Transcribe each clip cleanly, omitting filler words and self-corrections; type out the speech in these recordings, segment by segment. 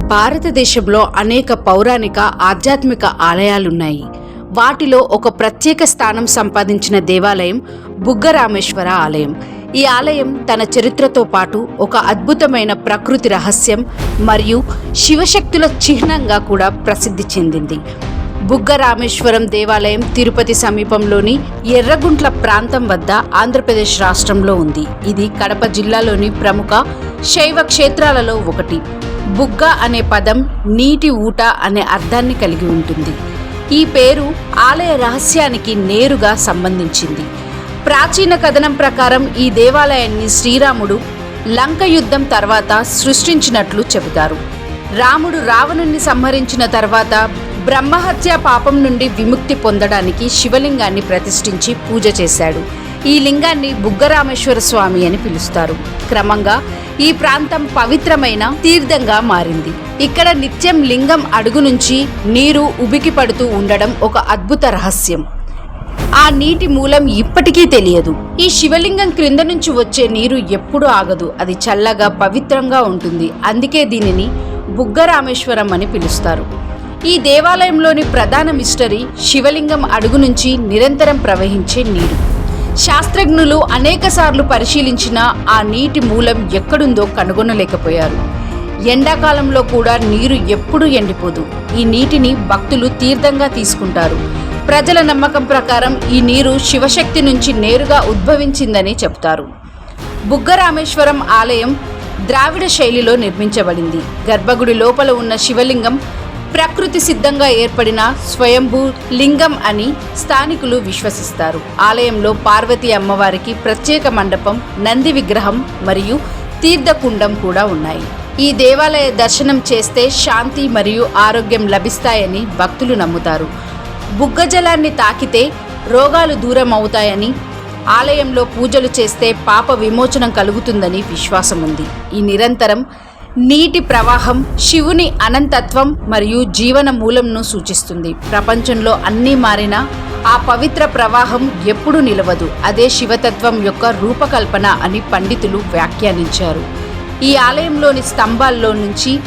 భారతదేశంలో అనేక పౌరాణిక ఆధ్యాత్మిక ఆలయాలున్నాయి. వాటిలో ఒక ప్రత్యేక స్థానం సంపాదించిన దేవాలయం బుగ్గరామేశ్వర ఆలయం. ఈ ఆలయం తన చరిత్రతో పాటు ఒక అద్భుతమైన ప్రకృతి రహస్యం మరియు శివశక్తుల చిహ్నంగా కూడా ప్రసిద్ధి చెందింది. బుగ్గరామేశ్వరం దేవాలయం తిరుపతి సమీపంలోని ఎర్రగుంట్ల ప్రాంతం వద్ద ఆంధ్రప్రదేశ్ రాష్ట్రంలో ఉంది. ఇది కడప జిల్లాలోని ప్రముఖ శైవ క్షేత్రాలలో ఒకటి. బుగ్గ అనే పదం నీటి ఊట అనే అర్థాన్ని కలిగి ఉంటుంది. ఈ పేరు ఆలయ రహస్యానికి నేరుగా సంబంధించింది. ప్రాచీన కథనం ప్రకారం ఈ దేవాలయాన్ని శ్రీరాముడు లంక యుద్ధం తర్వాత సృష్టించినట్లు చెబుతారు. రాముడు రావణుణ్ణి సంహరించిన తర్వాత బ్రహ్మహత్య పాపం నుండి విముక్తి పొందడానికి శివలింగాన్ని ప్రతిష్ఠించి పూజ చేశాడు. ఈ లింగాన్ని బుగ్గరామేశ్వర స్వామి అని పిలుస్తారు. క్రమంగా ఈ ప్రాంతం పవిత్రమైన తీర్థంగా మారింది. ఇక్కడ నిత్యం లింగం అడుగు నుంచి నీరు ఉబికి పడుతూ ఉండడం ఒక అద్భుత రహస్యం. ఆ నీటి మూలం ఇప్పటికీ తెలియదు. ఈ శివలింగం క్రింద నుంచి వచ్చే నీరు ఎప్పుడూ ఆగదు. అది చల్లగా పవిత్రంగా ఉంటుంది. అందుకే దీనిని బుగ్గరామేశ్వరం అని పిలుస్తారు. ఈ దేవాలయంలోని ప్రధాన మిస్టరీ శివలింగం అడుగు నుంచి నిరంతరం ప్రవహించే నీరు. శాస్త్రజ్ఞులు అనేకసార్లు పరిశీలించిన ఆ నీటి మూలం ఎక్కడుందో కనుగొనలేకపోయారు. ఎండాకాలంలో కూడా నీరు ఎప్పుడూ ఎండిపోదు. ఈ నీటిని భక్తులు తీర్థంగా తీసుకుంటారు. ప్రజల నమ్మకం ప్రకారం ఈ నీరు శివశక్తి నుంచి నేరుగా ఉద్భవించిందని చెబుతారు. బుగ్గరామేశ్వరం ఆలయం ద్రావిడ శైలిలో నిర్మించబడింది. గర్భగుడి లోపల ఉన్న శివలింగం ప్రకృతి సిద్ధంగా ఏర్పడిన స్వయంభూ లింగం అని స్థానికులు విశ్వసిస్తారు. ఆలయంలో పార్వతీ అమ్మవారికి ప్రత్యేక మండపం, నంది విగ్రహం మరియు తీర్థకుండం కూడా ఉన్నాయి. ఈ దేవాలయ దర్శనం చేస్తే శాంతి మరియు ఆరోగ్యం లభిస్తాయని భక్తులు నమ్ముతారు. బుగ్గ జలాన్ని తాకితే రోగాలు దూరం అవుతాయని, ఆలయంలో పూజలు చేస్తే పాప విమోచనం కలుగుతుందని విశ్వాసం ఉంది. ఈ నిరంతరం నీటి ప్రవాహం శివుని అనంతత్వం మరియు జీవన మూలంను సూచిస్తుంది. ప్రపంచంలో అన్నీ మారినా ఆ పవిత్ర ప్రవాహం ఎప్పుడూ నిలవదు. అదే శివతత్వం యొక్క రూపకల్పన అని పండితులు వ్యాఖ్యానించారు. ఈ ఆలయంలోని స్తంభాల్లో నుంచి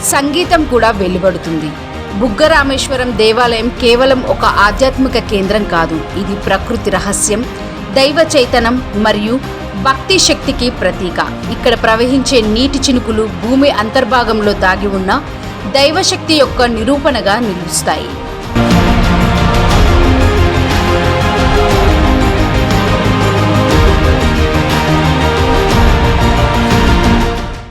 సంగీతం కూడా వెలువడుతుంది. బుగ్గరామేశ్వరం దేవాలయం కేవలం ఒక ఆధ్యాత్మిక కేంద్రం కాదు. ఇది ప్రకృతి రహస్యం, దైవ చైతన్యం మరియు భక్తి శక్తికి ప్రతీక. ఇక్కడ ప్రవహించే నీటి చినుకులు భూమి అంతర్భాగంలో దాగి ఉన్న దైవశక్తి యొక్క నిరూపణగా నిలుస్తాయి.